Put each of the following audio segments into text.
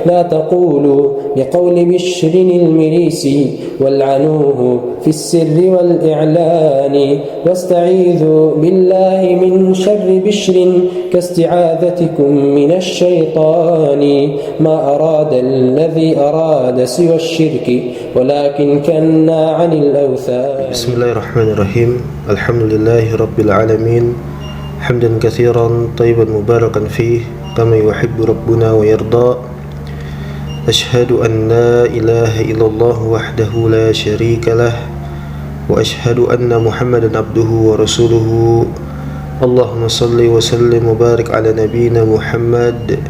لا تقولوا بقول بشر المريسي والعنوه في السر والإعلان واستعيذوا بالله من شر بشر كاستعاذتكم من الشيطان ما أراد الذي أراد سوى الشرك ولكن كنا عن الأوثان. بسم الله الرحمن الرحيم. الحمد لله رب العالمين حمدا كثيرا طيبا مباركا فيه كما يحب ربنا ويرضى. أشهد أن لا إله إلا الله وحده لا شريك له وأشهد أن محمدا عبده ورسوله. اللهم صل وسلم وبارك على نبينا محمد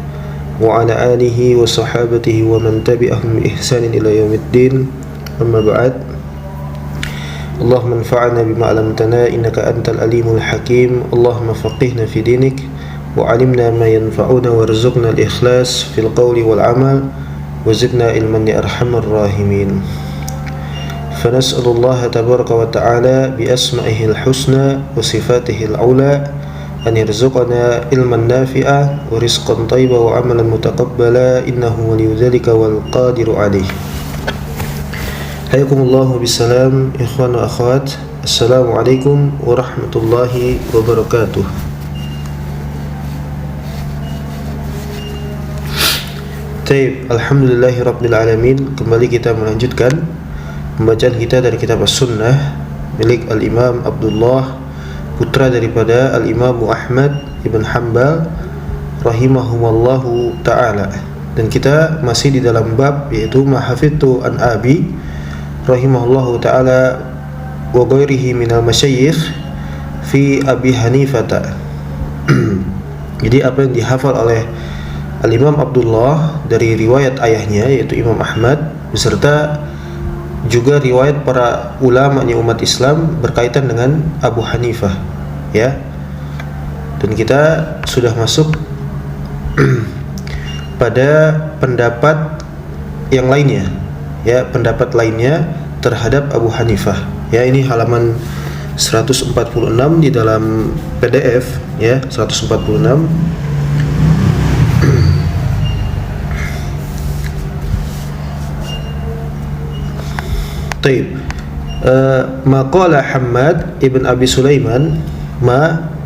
وعلى آله وصحابته ومن تبعهم بإحسان إلى يوم الدين. أما بعد، اللهم انفعنا بما علمتنا إنك أنت العليم الحكيم. اللهم فقهنا في دينك وعلمنا ما ينفعنا وارزقنا الإخلاص في القول والعمل وزدنا علما يا أرحم الراحمين. فنسأل الله تبارك وتعالى بأسمائه الحسنى وصفاته العلى أن يرزقنا علما نافعا ورزقا طيبا وعملا متقبلا إنه ولي ذلك والقادر عليه. حياكم الله بالسلام إخوان وأخوات. السلام عليكم ورحمة الله وبركاته. Taib, alhamdulillahi rabbil alamin. Kembali kita melanjutkan pembacaan kita dari kitab As-Sunnah milik Al-Imam Abdullah, putra daripada Al-Imam Ahmad ibn Hanbal rahimahumallahu ta'ala. Dan kita masih di dalam bab yaitu mahafidtu an abi rahimahullahu ta'ala wa ghairihi minal masyayikh fi Abi Hanifata. Jadi apa yang dihafal oleh Al-Imam Abdullah dari riwayat ayahnya yaitu Imam Ahmad beserta juga riwayat para ulamanya umat Islam berkaitan dengan Abu Hanifah, ya. Dan kita sudah masuk pada pendapat yang lainnya, ya, pendapat lainnya terhadap Abu Hanifah. Ya, ini halaman 146 di dalam PDF, ya, 146. Taib. Maqala Hammad ibn Abi Sulaiman,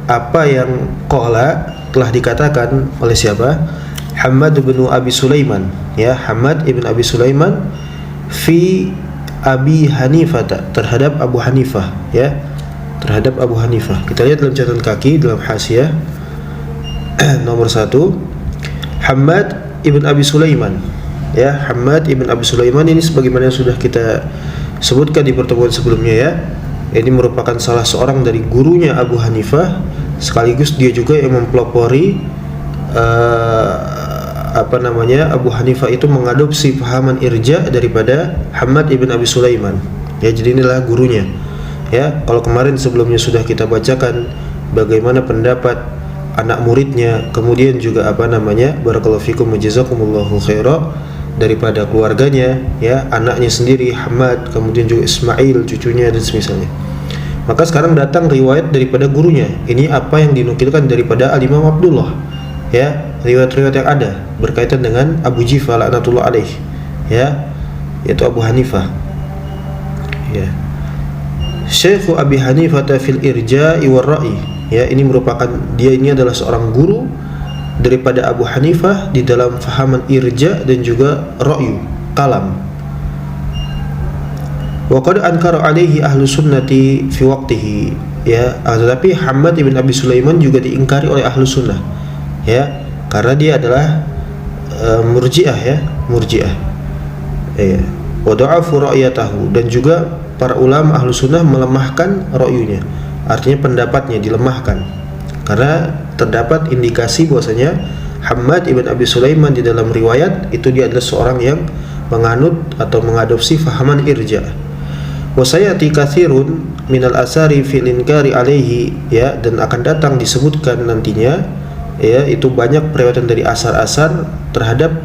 apa yang qala telah dikatakan oleh siapa? Hammad ibn Abi Sulaiman, ya, Hammad ibn Abi Sulaiman fi Abi Hanifah, terhadap Abu Hanifah, ya, terhadap Abu Hanifah. Kita lihat dalam catatan kaki dalam hasyiah nomor 1, Hammad ibn Abi Sulaiman, ya, Hammad ibn Abi Sulaiman ini sebagaimana sudah kita sebutkan di pertemuan sebelumnya, ya. Ini merupakan salah seorang dari gurunya Abu Hanifah, sekaligus dia juga yang mempelopori Abu Hanifah itu mengadopsi pahaman irja daripada Hammad ibn Abi Sulaiman. Ya, jadi inilah gurunya. Ya, kalau kemarin sebelumnya sudah kita bacakan bagaimana pendapat anak muridnya, kemudian juga barakallahu fikum wa jazakumullahu khairan, daripada keluarganya, ya, anaknya sendiri Hammad, kemudian juga Ismail cucunya dan semisalnya. Maka sekarang datang riwayat daripada gurunya. Ini apa yang dinukilkan daripada Al-Imam Abdullah, ya, riwayat-riwayat yang ada berkaitan dengan Abu Jifal laknatullah alaih, ya, yaitu Abu Hanifah, ya. Syekh Abi Hanifah fil irja'i war ra'i, ya, ini merupakan ini adalah seorang guru daripada Abu Hanifah di dalam fahaman irja dan juga ra'yu, kalam. Wa qad ankara alaihi ahlu sunnati fi waqtihi, ya, tetapi Hammad ibn Abi Sulaiman juga diingkari oleh ahlu sunnah, ya, karena dia adalah murji'ah, ya, murji'ah, ya. Wa da'afu ra'yatahu, dan juga para ulama ahlu sunnah melemahkan ra'yunya, artinya pendapatnya dilemahkan, karena terdapat indikasi bahwasanya Hammad ibn Abi Sulaiman di dalam riwayat itu dia adalah seorang yang menganut atau mengadopsi fahaman irja. Wa sayati katsirun minal asari fil inkari alaihi, ya, dan akan datang disebutkan nantinya, ya, itu banyak periwayatan dari asar-asar terhadap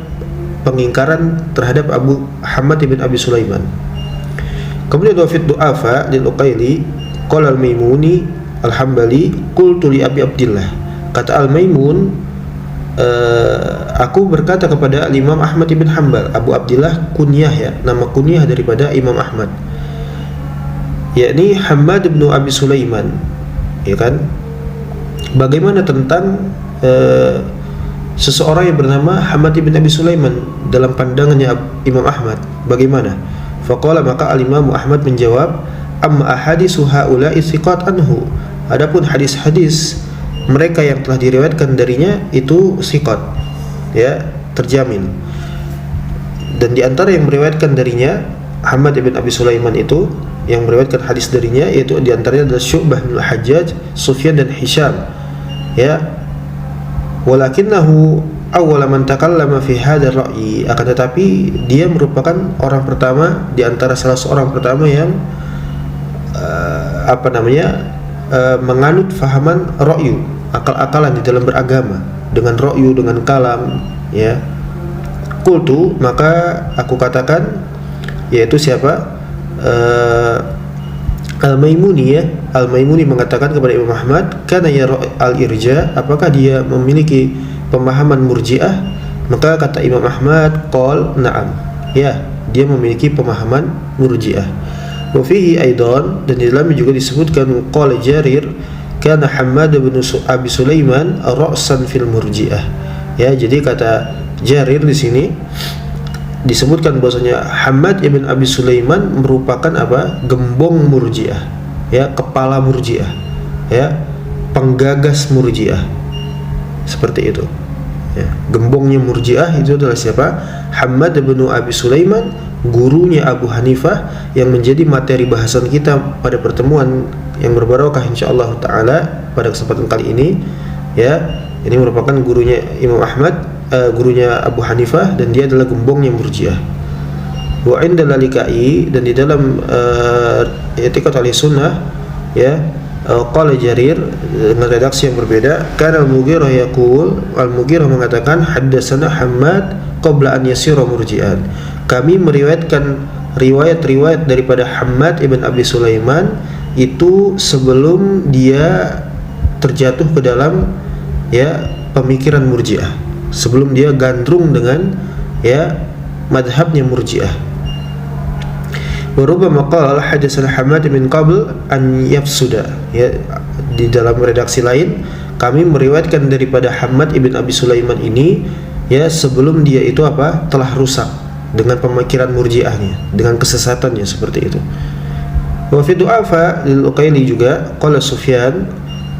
pengingkaran terhadap Abu Hammad ibn Abi Sulaiman. Kemudian wafid du'afa lil Uqaili qala al-Maimuni al-Hambali qultu li Abi Abdillah, kata Al-Maimun aku berkata kepada Imam Ahmad ibn Hanbal, Abu Abdillah kunyah ya, nama kunyah daripada Imam Ahmad, yakni Hammad bin Abi Sulaiman, ya kan? Bagaimana tentang seseorang yang bernama Hammad bin Abi Sulaiman dalam pandangannya Imam Ahmad, bagaimana? Faqala, maka al-Imam Ahmad menjawab, amma ahadisu haula'i thiqat anhu, adapun hadis-hadis mereka yang telah diriwayatkan darinya itu thiqat, ya, terjamin. Dan di antara yang meriwayatkan darinya Hammad bin Abi Sulaiman itu, yang meriwayatkan hadis darinya yaitu di antaranya adalah Syu'bah bin Al-Hajjaj, Sufyan dan Hisham, ya. Walakinnahu awwala man takallama fi hadzal ra'yi, akan tetapi dia merupakan orang pertama di antara salah seorang pertama yang menganut fahaman ra'yu, akal-akalan di dalam beragama, dengan ra'yu, dengan kalam, ya. Qultu, maka aku katakan, yaitu siapa? Al-Maimuni, ya. Al-Maimuni mengatakan kepada Imam Ahmad, kana yara al-irja, apakah dia memiliki pemahaman Murji'ah? Maka kata Imam Ahmad, qol na'am, ya, dia memiliki pemahaman Murji'ah. Wa fihi aidan, dan di dalamnya juga disebutkan, qala Jarir, kana Hammad bin Abi Sulaiman ra'san fil Murji'ah. Ya, jadi kata Jarir di sini disebutkan bahwasanya Hammad ibn Abi Sulaiman merupakan apa? Gembong Murji'ah, ya, kepala Murji'ah, ya, penggagas Murji'ah, seperti itu, ya. Gembongnya Murji'ah itu adalah siapa? Hammad ibn Abi Sulaiman, gurunya Abu Hanifah, yang menjadi materi bahasan kita pada pertemuan yang berbarokah insyaallah taala pada kesempatan kali ini, ya. Ini merupakan gurunya Imam Ahmad, gurunya Abu Hanifah, dan dia adalah gembongnya Murji'ah. Wa inda Lalikai, dan di dalam I'tiqad Ahlussunnah, ya, qala Jarir dengan redaksi yang berbeda, kana Al-Mughirah yaqul, Al-Mughirah mengatakan, haddatsana Hammad qabla an yasira murji'an, kami meriwayatkan riwayat-riwayat daripada Hammad ibn Abi Sulaiman itu sebelum dia terjatuh ke dalam, ya, pemikiran Murji'ah, sebelum dia gandrung dengan, ya, madhabnya Murji'ah. Wa rubbama qala hadatsana Hammad min qabl an yafsuda, ya, di dalam redaksi lain kami meriwayatkan daripada Hammad ibn Abi Sulaiman ini, ya, sebelum dia itu apa? Telah rusak dengan pemikiran Murji'ahnya, dengan kesesatannya, seperti itu. Wa fi du'afa lil Uqaili juga qala Sufyan,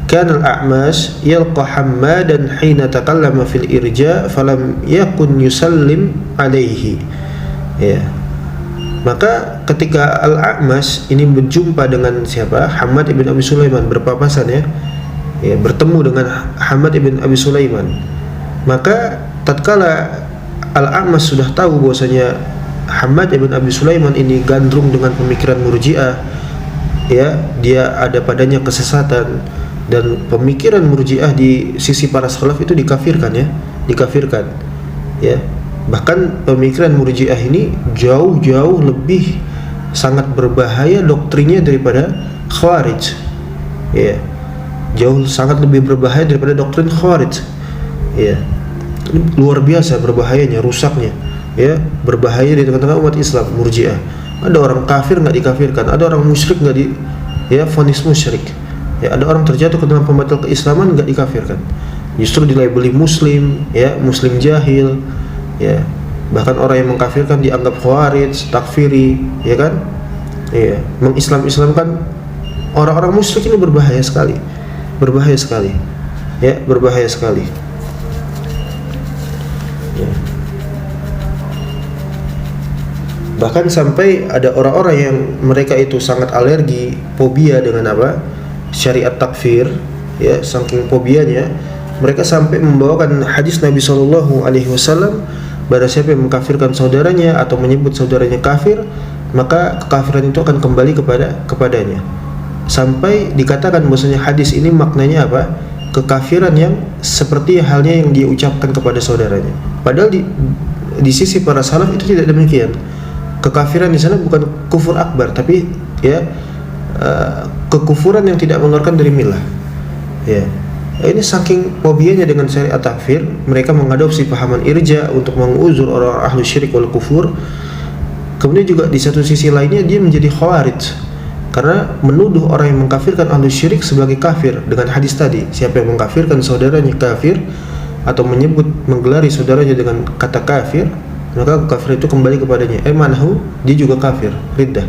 kana al-A'mash yalqa Hammadan hina takallama fil irja falam yakun yusallim alaihi, ya. Maka ketika Al-A'mash ini berjumpa dengan siapa? Hammad ibn Abi Sulaiman, berpapasan, ya, ya, bertemu dengan Hammad ibn Abi Sulaiman, maka tatkala Al-A'mash sudah tahu bahwasanya Hammad ibn Abi Sulaiman ini gandrung dengan pemikiran Murji'ah, ya, dia ada padanya kesesatan, dan pemikiran Murji'ah di sisi para salaf itu dikafirkan, ya, dikafirkan, ya. Bahkan pemikiran Murji'ah ini jauh-jauh lebih sangat berbahaya doktrinnya daripada Khawarij, ya, jauh sangat lebih berbahaya daripada doktrin Khawarij, ya. Luar biasa berbahayanya, rusaknya, ya, berbahaya di tengah-tengah umat Islam. Murji'ah, ada orang kafir nggak dikafirkan, ada orang musyrik nggak ya, vonis musyrik, ya, ada orang terjatuh ke dalam pembatal keislaman nggak dikafirkan, justru dilabeli muslim, ya, muslim jahil, ya. Bahkan orang yang mengkafirkan dianggap khawarij, takfiri, ya kan, ya, mengislam-islamkan orang-orang musyrik. Ini berbahaya sekali, berbahaya sekali, ya, berbahaya sekali, ya. Bahkan sampai ada orang-orang yang mereka itu sangat alergi, fobia dengan apa? Syariat takfir, ya, saking fobianya mereka sampai membawakan hadis Nabi SAW, barang siapa yang mengkafirkan saudaranya atau menyebut saudaranya kafir, maka kekafiran itu akan kembali kepadanya. Sampai dikatakan bahwasanya hadis ini maknanya apa? Kekafiran yang seperti halnya yang dia ucapkan kepada saudaranya. Padahal di sisi para salaf itu tidak demikian. Kekafiran di sana bukan kufur akbar, tapi, ya, kekufuran yang tidak mengeluarkan dari milah, ya. Ini saking fobianya dengan syariat takfir, mereka mengadopsi pahaman irja untuk menguzur orang ahlu syirik wal kufur. Kemudian juga di satu sisi lainnya dia menjadi khawarij, karena menuduh orang yang mengkafirkan ahlu syirik sebagai kafir dengan hadis tadi. Siapa yang mengkafirkan saudaranya kafir atau menggelari saudaranya dengan kata kafir, maka kafir itu kembali kepadanya. Manahu, dia juga kafir, riddah.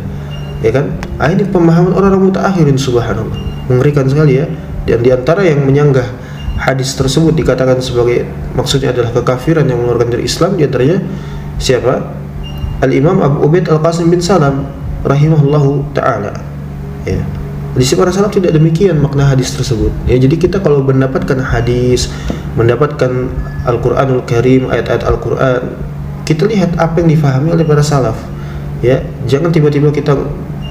Ya kan? Ini pemahaman orang-orang mutaakhirin, subhanallah. Mengerikan sekali ya. Dan diantara yang menyanggah hadis tersebut dikatakan sebagai maksudnya adalah kekafiran yang mengeluarkan dari Islam, diantaranya siapa? Al-Imam Abu Ubaid Al-Qasim bin Salam rahimahullahu ta'ala. Ya. Di sisi para salaf tidak demikian makna hadis tersebut. Ya, jadi kita kalau mendapatkan hadis, mendapatkan Al-Qur'anul Karim, ayat-ayat Al-Qur'an, kita lihat apa yang difahami oleh para salaf. Ya, jangan tiba-tiba kita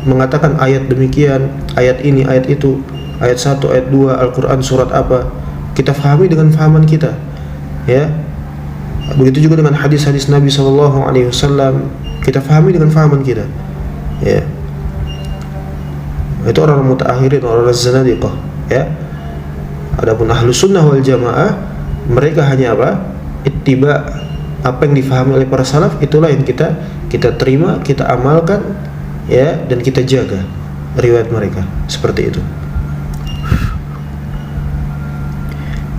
mengatakan ayat demikian, ayat ini, ayat itu, ayat 1, ayat 2, Al-Quran surat apa, kita fahami dengan fahaman kita. Ya, begitu juga dengan hadis-hadis Nabi SAW, kita fahami dengan fahaman kita. Ya, itu orang mutaakhirin, orang zanadiqah. Ya, adapun ahlu sunnah wal jamaah, mereka hanya apa? Ittiba, apa yang difahami oleh para salaf, itulah yang kita terima, kita amalkan, ya, dan kita jaga riwayat mereka, seperti itu.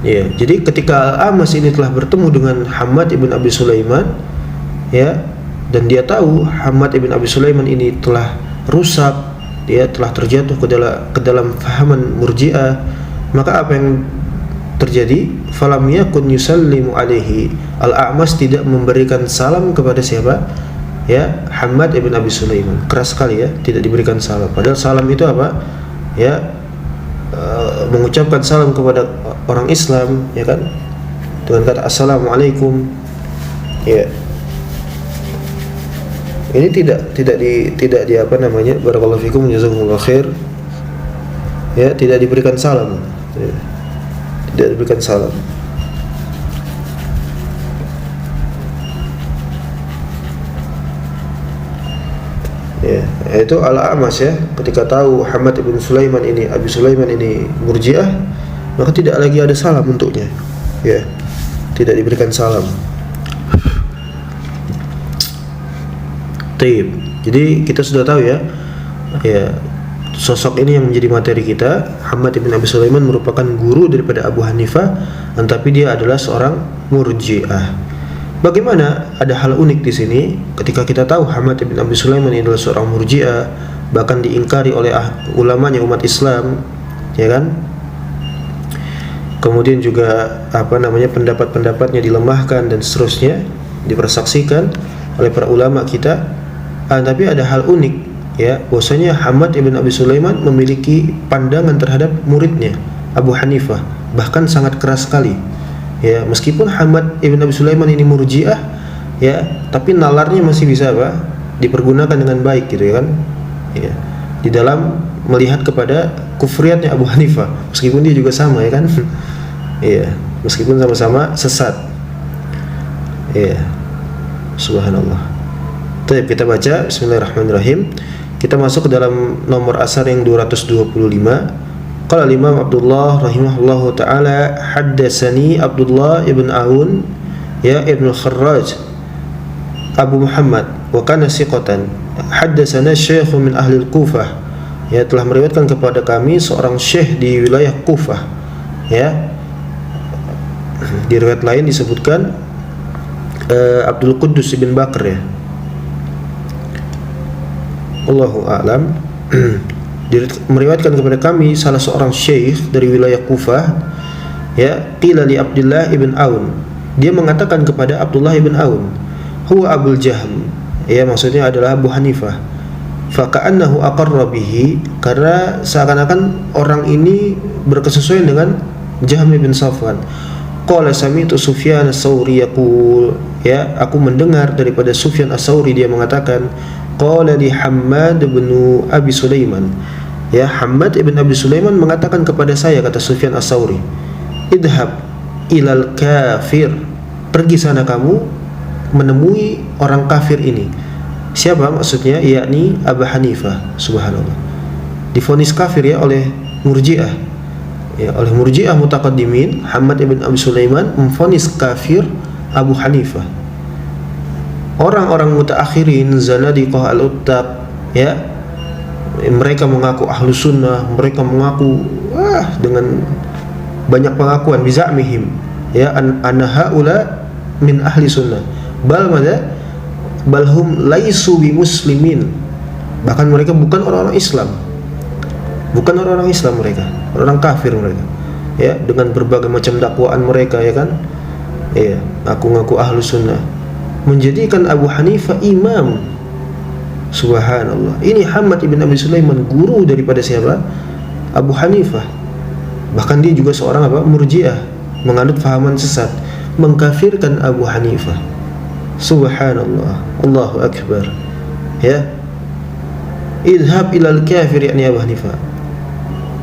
Ya, jadi ketika Al-A'mash ini telah bertemu dengan Hammad ibn Abi Sulaiman, ya, dan dia tahu Hammad ibn Abi Sulaiman ini telah rusak, dia telah terjatuh ke dalam fahaman Murji'ah, maka apa yang terjadi? Falam yakun yusallimu alaihi. Al-A'mash tidak memberikan salam kepada siapa? Ya, Hammad ibn Abi Sulaiman. Keras sekali ya, tidak diberikan salam. Padahal salam itu apa? Ya, mengucapkan salam kepada orang Islam, ya kan, dengan kata assalamualaikum. Ya, ini tidak di apa namanya, barakallahu fikum jazakumullah khair. Ya, tidak diberikan salam. Ya, tidak diberikan salam. Ya, itu Al-A'mash ya, ketika tahu Hammad ibn Sulaiman ini, Abi Sulaiman ini Murji'ah, maka tidak lagi ada salam untuknya. Ya, tidak diberikan salam. Taib. Jadi kita sudah tahu ya, ya, sosok ini yang menjadi materi kita. Hammad ibn Abi Sulaiman merupakan guru daripada Abu Hanifah, tetapi dia adalah seorang Murji'ah. Bagaimana ada hal unik di sini ketika kita tahu Hammad ibn Abi Sulaiman adalah seorang Murji'ah, bahkan diingkari oleh ulamanya umat Islam, ya kan? Kemudian juga apa namanya, pendapat-pendapatnya dilemahkan dan seterusnya, dipersaksikan oleh para ulama kita. Tapi ada hal unik ya, bahwasanya Hammad ibn Abi Sulaiman memiliki pandangan terhadap muridnya Abu Hanifah, bahkan sangat keras sekali. Ya, meskipun Hammad ibn Abi Sulaiman ini Murji'ah, ya, tapi nalarnya masih bisa apa? Dipergunakan dengan baik gitu ya kan? Ya, di dalam melihat kepada kufriyatnya Abu Hanifah, meskipun dia juga sama ya kan? Iya, meskipun sama-sama sesat. Iya. Subhanallah. Baik, kita baca bismillahirrahmanirrahim. Kita masuk ke dalam nomor asar yang 225. Qala Imam Abdullah rahimahullahu taala, haddatsani Abdullah ibn Aun ya ibn Kharraj Abu Muhammad wa kana siqatan, haddatsana syekh min ahli al-Kufah, ya, telah meriwayatkan kepada kami seorang syekh di wilayah Kufah. Ya, di riwayat lain disebutkan Abdul Quddus bin Bakr, ya. Allahu a'lam. Meriwayatkan kepada kami salah seorang syekh dari wilayah Kufah, ya, qila li Abdullah ibn Aun, dia mengatakan kepada Abdullah ibn Aun, huwa Abul Jahm, ya, maksudnya adalah Abu Hanifah. Fa ka'annahu aqarra bihi, karena seakan-akan orang ini berkesesuaian dengan Jahm bin Safwan. Qala sami'tu Sufyan as-Sauri yaqul, ya, aku mendengar daripada Sufyan as-Sauri, dia mengatakan, qala li Hammad bin Abi Sulaiman, ya, Hammad ibn Abi Sulaiman mengatakan kepada saya, kata Sufyan as-Sauri, idhab ilal kafir, pergi sana kamu menemui orang kafir ini. Siapa maksudnya? Yakni Abu Hanifah. Subhanallah, divonis kafir ya oleh Murji'ah, ya, oleh Murji'ah mutaqaddimin, Muhammad ibn Abi Sulaiman memvonis kafir Abu Hanifah. Orang-orang mutaakhirin, Zanadiqah al-Uttab, ya, mereka mengaku ahlu sunnah, mereka mengaku dengan banyak pengakuan, bizamihim, ya, anna haula min ahli sunnah, balhum laisu bi muslimin, bahkan mereka bukan orang-orang Islam, bukan orang-orang Islam, mereka orang kafir mereka, ya, dengan berbagai macam dakwaan mereka, ya kan, ya, ngaku-ngaku ahlu sunnah, menjadikan Abu Hanifah imam. Subhanallah. Ini Muhammad ibn Abi Sulaiman, guru daripada siapa? Abu Hanifah. Bahkan dia juga seorang Murji'ah, menganut fahaman sesat, mengkafirkan Abu Hanifah. Subhanallah. Allahu akbar. Ya. Idhab ilal kafir, yakni Abu Hanifah.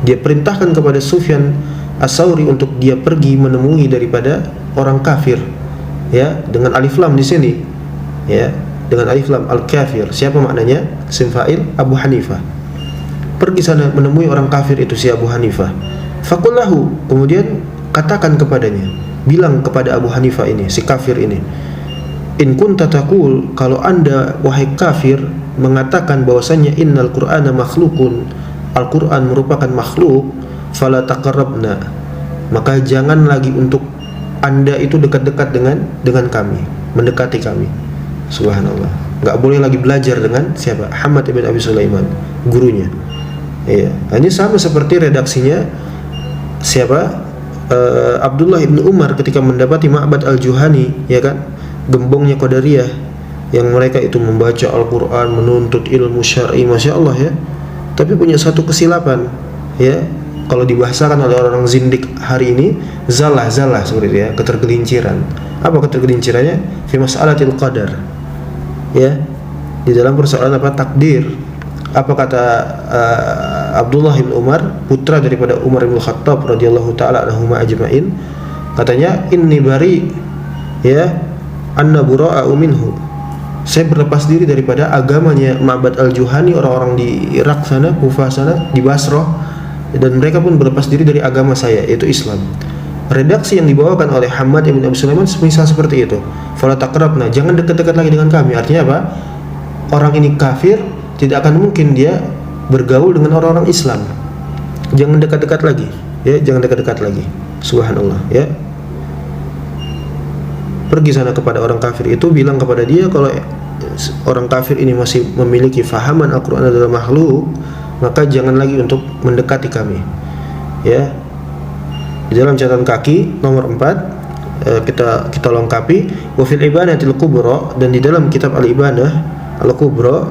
Dia perintahkan kepada Sufyan As-Tsauri untuk dia pergi menemui daripada orang kafir. Ya, dengan alif lam di sini. Ya, dengan alif lam al-kafir. Siapa maknanya? Isim fa'il Abu Hanifah. Pergi sana menemui orang kafir itu, si Abu Hanifah. Faqullahu, kemudian katakan kepadanya, bilang kepada Abu Hanifah ini, si kafir ini, in kunta taqul, kalau anda wahai kafir mengatakan bahwasanya innal qur'ana makhlukun, Al-Qur'an merupakan makhluk, fala taqarrabna, maka jangan lagi untuk anda itu dekat-dekat dengan kami, mendekati kami. Subhanallah. Enggak boleh lagi belajar dengan siapa? Muhammad ibn Abi Sulaiman, gurunya. Iya, ini sama seperti redaksinya siapa? Abdullah ibn Umar ketika mendapati Ma'bad al-Juhani, ya kan? Gembongnya Qadariyah yang mereka itu membaca Al-Qur'an, menuntut ilmu syar'i, Masya Allah, ya. Tapi punya satu kesilapan, ya. Kalau dibahasakan oleh orang zindik hari ini, zalah seperti itu, ya, ketergelinciran. Apa ketergelincirannya? Fi mas'alatil qadar. Ya, di dalam persoalan takdir. Apa kata Abdullah bin Umar, putra daripada Umar bin Khattab radhiyallahu taala anhuma ajma'in, katanya inni bari, ya, anna bura'u minhu, saya berlepas diri daripada agamanya Ma'bad al-Juhani, orang-orang di Irak sana, Kufah sana, di Basrah, dan mereka pun berlepas diri dari agama saya, yaitu Islam. Redaksi yang dibawakan oleh Muhammad ibn Abi Sulaiman semisal seperti itu. Fala taqrabna, jangan dekat-dekat lagi dengan kami. Artinya apa? Orang ini kafir, tidak akan mungkin dia bergaul dengan orang-orang Islam. Jangan dekat-dekat lagi, ya, jangan dekat-dekat lagi. Subhanallah, ya. Pergi sana kepada orang kafir itu, bilang kepada dia kalau orang kafir ini masih memiliki fahaman Al-Qur'an adalah makhluk, maka jangan lagi untuk mendekati kami. Ya. Di dalam catatan kaki nomor 4 kita lengkapi wa fil ibanatil kubra, dan di dalam kitab al-ibanah al-kubra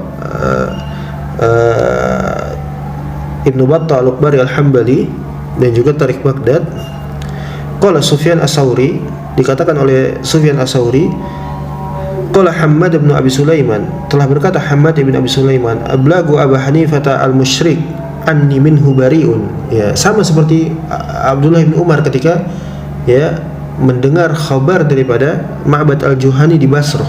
Ibnu Battah al-Ukbari al-Hambali dan juga Tarikh Baghdad, qala Sufyan As-Tsauri, dikatakan oleh Sufyan As-Tsauri, qala Muhammad ibn Abi Sulaiman, telah berkata Muhammad ibn Abi Sulaiman, ablagu Abu Hanifah al-musyrik anni minhu bari'un. Ya, sama seperti Abdullah bin Umar ketika, ya, mendengar khabar daripada Ma'bad al-Juhani di Basrah,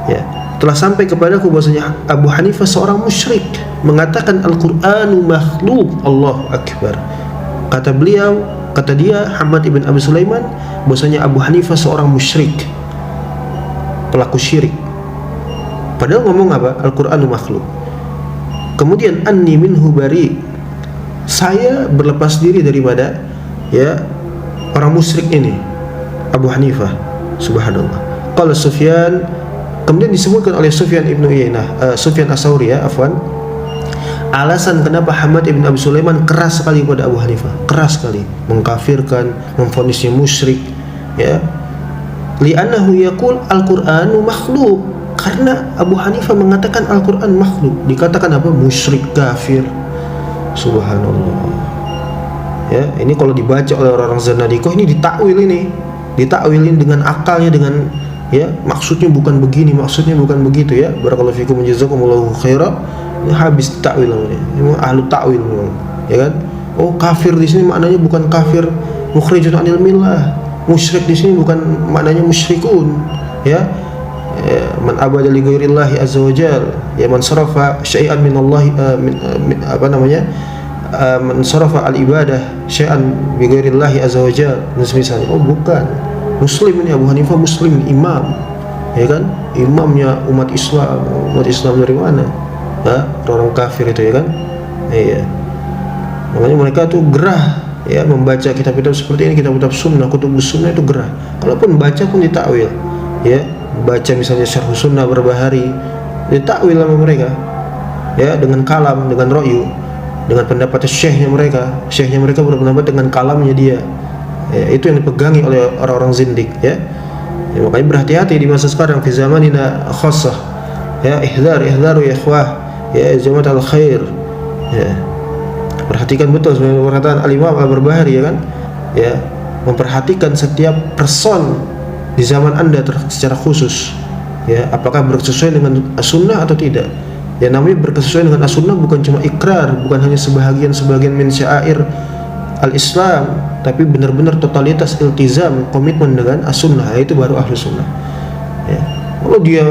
ya, telah sampai kepadaku bahwasanya Abu Hanifah seorang musyrik, mengatakan Al-Qur'anu makhluk. Allahu akbar. Kata dia Muhammad ibn Abi Sulaiman, bahwasanya Abu Hanifah seorang musyrik, pelaku syirik. Padahal ngomong apa? Al-Qur'anu makhluk. Kemudian anni minhu bari, saya berlepas diri daripada, ya, orang musyrik ini, Abu Hanifah. Subhanallah. Qala Sufyan, kemudian disebutkan oleh Sufyan ibnu Uyainah, Sufyan As-Tsauri, ya, afwan, alasan kenapa Muhammad ibn Abi Sulaiman keras sekali kepada Abu Hanifah, keras sekali, mengkafirkan, memvonisnya musyrik, ya, li'annahu yaqul al-Qur'anu makhluk, karena Abu Hanifah mengatakan Al-Qur'an makhluk, dikatakan apa? Musyrik, kafir. Subhanallah. Ya, ini kalau dibaca oleh orang-orang Zanadiqah, ini ditakwilin dengan akalnya, dengan, ya, maksudnya bukan begini, maksudnya bukan begitu, ya. Barakallahu fikum, jazakumullahu khairan. Ini habis takwil namanya. Ini ahlu takwil memang, ya kan? Oh, kafir di sini maknanya bukan kafir mukhrijun anil millah. Musyrik di sini bukan maknanya musyrikun, ya. Man abada li ghairillahi azza wajal, ya, man sarafa syai'an min Allah, man sarafa al ibadah syai'an bi ghairillahi azza wajalla, misalnya, oh bukan, muslim ini Abu Hanifah, muslim, imam, ya kan, imamnya umat Islam dari mana? Orang kafir itu, ya kan? Iya. Makanya mereka tuh gerah ya membaca kitab-kitab seperti ini, kitab-kitab sunnah, kutubus sunnah itu gerah. Kalaupun baca pun ditakwil, ya, baca misalnya syarh sunnah Barbahari, ditakwil sama mereka, ya, dengan kalam, dengan ro'yu, dengan pendapat syekhnya mereka berpendapat dengan kalamnya dia, ya, itu yang dipegangi oleh orang-orang zindik, ya. Makanya berhati-hati di masa sekarang, fi zamanina khassah, ya, ihdaru ya ikhwah, ya, jamaat al khair, ya, perhatikan betul sebenarnya perkataan Al-Imam Al-Barbahari, ya kan, ya, memperhatikan setiap person di zaman Anda secara khusus, ya, apakah bersesuaian dengan as-sunnah atau tidak. Ya, namanya berkesesuaian dengan as-sunnah bukan cuma ikrar, bukan hanya sebagian min syair al-Islam, tapi benar-benar totalitas iltizam, komitmen dengan as-sunnah, itu baru ahlu sunnah, ya. Kalau dia,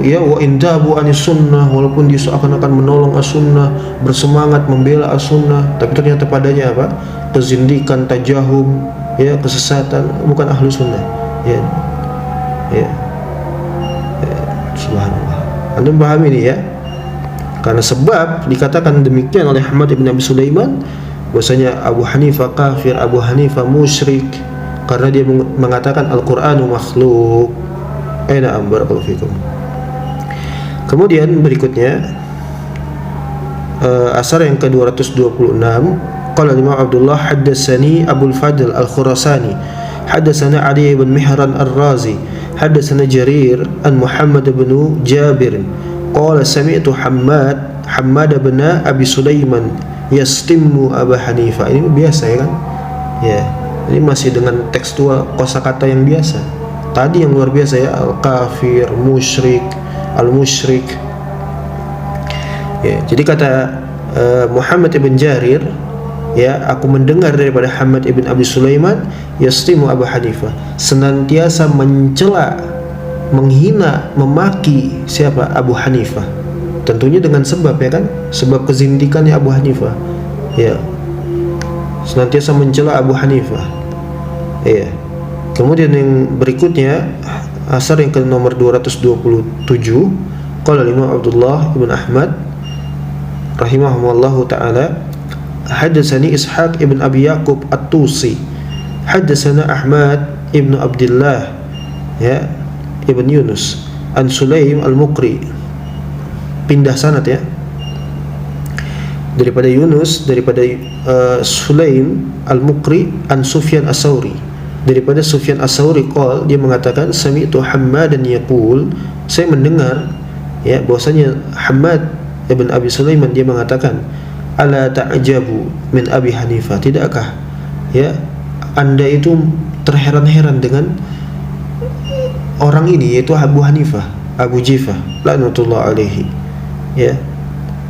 ya, wa indabu anis sunnah, walaupun dia seakan-akan menolong as-sunnah, bersemangat membela as-sunnah, tapi ternyata padanya apa? Kezindikan, tajahum, ya, kesesatan, bukan ahlu sunnah, ya, ya, ya. Subhanallah. Anda paham ini, ya? Karena sebab dikatakan demikian oleh Ahmad ibn Abi Sulaiman, bahwasanya Abu Hanifah kafir, Abu Hanifah musyrik, karena dia mengatakan Al-Qur'anu makhluk. Na'am, barakallahu fikum. Kemudian berikutnya asar yang ke-226, qala Imam Abdullah haddatsani Abul Fadl Al-Khurasani haddatsana Ali bin Mihran Ar-Razi haddatsana Jarir an Muhammad bin Jabir qala sami'tu Hammad bin Abi Sulaiman yastimmu Abu Hanifah. Ini biasa, ya kan, ya, ini masih dengan tekstual kosakata yang biasa. Tadi yang luar biasa, ya, al-kafir, musyrik, al-musyrik, ya. Jadi kata Muhammad ibn Jarir, ya, aku mendengar daripada Hammad ibn Abi Sulaiman yastimu Abu Hanifah, senantiasa mencela, menghina, memaki siapa? Abu Hanifah. Tentunya dengan sebab, ya kan, sebab kezindikannya Abu Hanifah, ya, senantiasa mencela Abu Hanifah, ya. Kemudian yang berikutnya asar yang ke nomor 227, qala Imam Abdullah ibn Ahmad rahimahumullahu taala haddatsani Ishaq ibn Abi Yaqub At-Tusi haddatsana Ahmad ibn Abdullah, ya, ibn Yunus an Sulaim Al-Muqri, pindah sanad, ya, daripada Yunus, daripada Sulaim Al-Muqri an Sufyan As-Sauri, daripada Sufyan As-Sauri qol, dia mengatakan sami'tu Hammadan yaqul, saya mendengar, ya, bahwasanya Hammad ibn Abi Sulaiman dia mengatakan ala ta'jabu min Abi Hanifah, tidakkah, ya, Anda itu terheran-heran dengan orang ini, yaitu Abu Hanifah, Abu Jifah laknatullah alaihi, ya.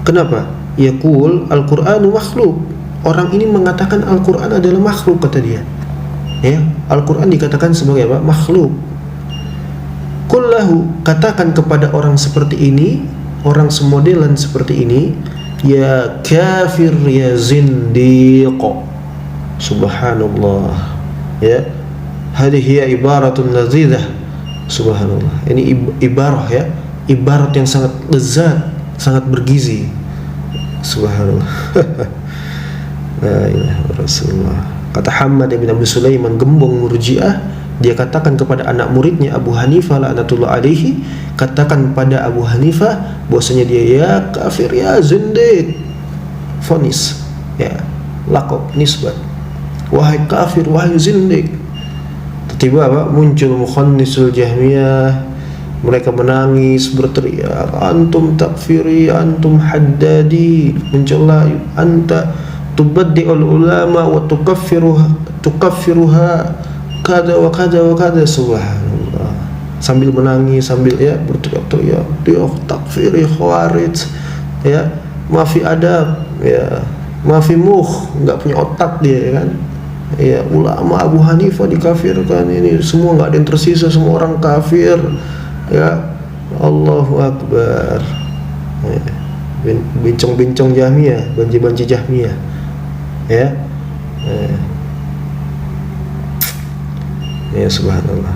Kenapa? Yaqul al-Qur'anu makhluk, orang ini mengatakan Al-Qur'an adalah makhluk, kata dia, ya, Al-Quran dikatakan sebagai apa? Makhluk. Kullahu, katakan kepada orang seperti ini, orang semodelan seperti ini, ya kafir, ya zindiq. Subhanallah, ya, hadhihi ibaratun lazidah. Subhanallah, ini ibarah, ya, ibarat yang sangat lezat, sangat bergizi. Subhanallah. La ilaha Rasulullah. Kata Hammad bin Abi Sulaiman, gembong Murji'ah, dia katakan kepada anak muridnya Abu Hanifah laknatullah alaihi, katakan pada Abu Hanifah bahwasanya dia ya kafir, ya zindiq, fonis, ya, laqab, nisbat, wahai kafir, wahai zindiq. Tiba-tiba apa? Muncul mukhannisul Jahmiyah, mereka menangis, berteriak, antum takfiri, antum haddadi, mencela, anta tubaddi'ul ulama wa tukaffiruha kada wa kada wa kada. Subhanallah, sambil menangis, sambil, ya, berteriak-teriak, dia takfir, ya, khawarij, ya, mafi adab, ya, mafi mukh, enggak punya otak dia, ya kan, ya, ulama Abu Hanifah dikafirkan, ini semua enggak ada yang tersisa, semua orang kafir, ya, Allahu Akbar, ya. Bincang-bincang Jahmiyah, banci-banci Jahmiyah, Ya. Ya subhanallah.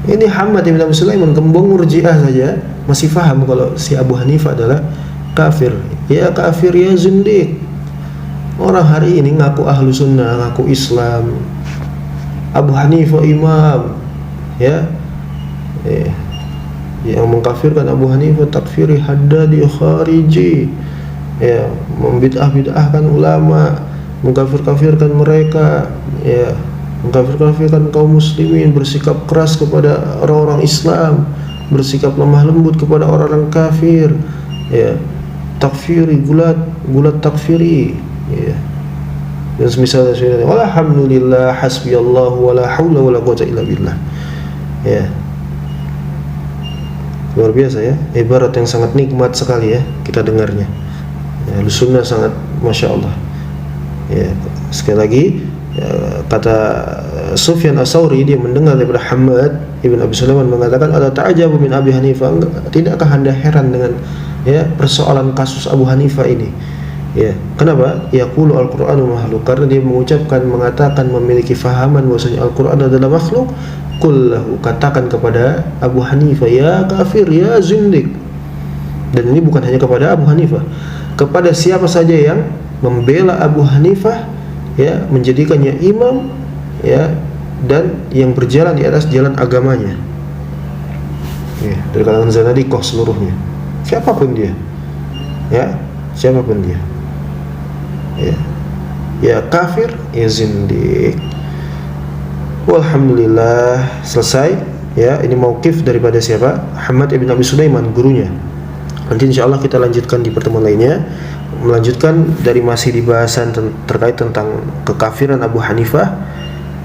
Ini Hammad bin Abi Sulaiman, gembong Murji'ah saja masih faham kalau si Abu Hanifah adalah kafir. Ya kafir, ya zindiq. Orang hari ini ngaku ahlu sunnah, ngaku Islam, Abu Hanifah imam, ya, yang mengkafirkan Abu Hanifah takfiri haddadi khariji, ya, membid'ah-bid'ahkan ulama, mengkafir-kafirkan mereka, ya, mengkafir-kafirkan kaum muslimin, bersikap keras kepada orang-orang Islam, bersikap lemah lembut kepada orang-orang kafir, ya, takfiri, gulat takfiri, ya. Dan semisalnya, alhamdulillah hasbiyallahu wala haula wala quwwata illa billah. Ya. Luar biasa ya, ibarat yang sangat nikmat sekali ya kita dengarnya. Ya, Sunnah sangat masya Allah. Ya, sekali lagi ya, kata Sufyan Ats-Tsauri, dia mendengar daripada Hammad ibn Abi Sulaiman mengatakan, "Ala ta'jabu min Abi Hanifah?" Tidakkah Anda heran dengan ya persoalan kasus Abu Hanifah ini? Ya, kenapa? Yaqulu al-Qur'anu makhluk, karena dia mengatakan memiliki fahaman bahwasanya Al-Qur'an adalah makhluk. Qul lahu, katakan kepada Abu Hanifah, ya kafir, ya zindiq. Dan ini bukan hanya kepada Abu Hanifah, kepada siapa saja yang membela Abu Hanifah, ya, menjadikannya imam, ya, dan yang berjalan di atas jalan agamanya, ya, dari kalangan zanadiqah seluruhnya, siapapun dia, ya, siapapun dia, ya kafir, ya zindiq. Walhamdulillah, selesai ya. Ini mauqif daripada siapa? Hammad ibn Abi Sulaiman, gurunya. Nanti insyaallah kita lanjutkan di pertemuan lainnya, melanjutkan dari masih di bahasan terkait tentang kekafiran Abu Hanifah,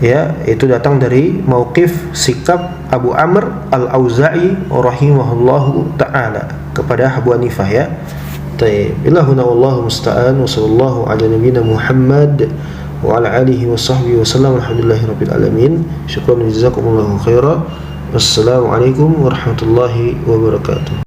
ya, itu datang dari mauqif sikap Abu Amr al-Auza'i rahimahullahu ta'ala kepada Abu Hanifah, ya. Taib. Illahuna wallahu musta'an, wa sallallahu ala nabiyyina Muhammad wa ala alihi wa sahbihi wa sallam. Alhamdulillahi rabbil alamin. Syukran, jazakumullahu khairan. Wassalamualaikum warahmatullahi wabarakatuh.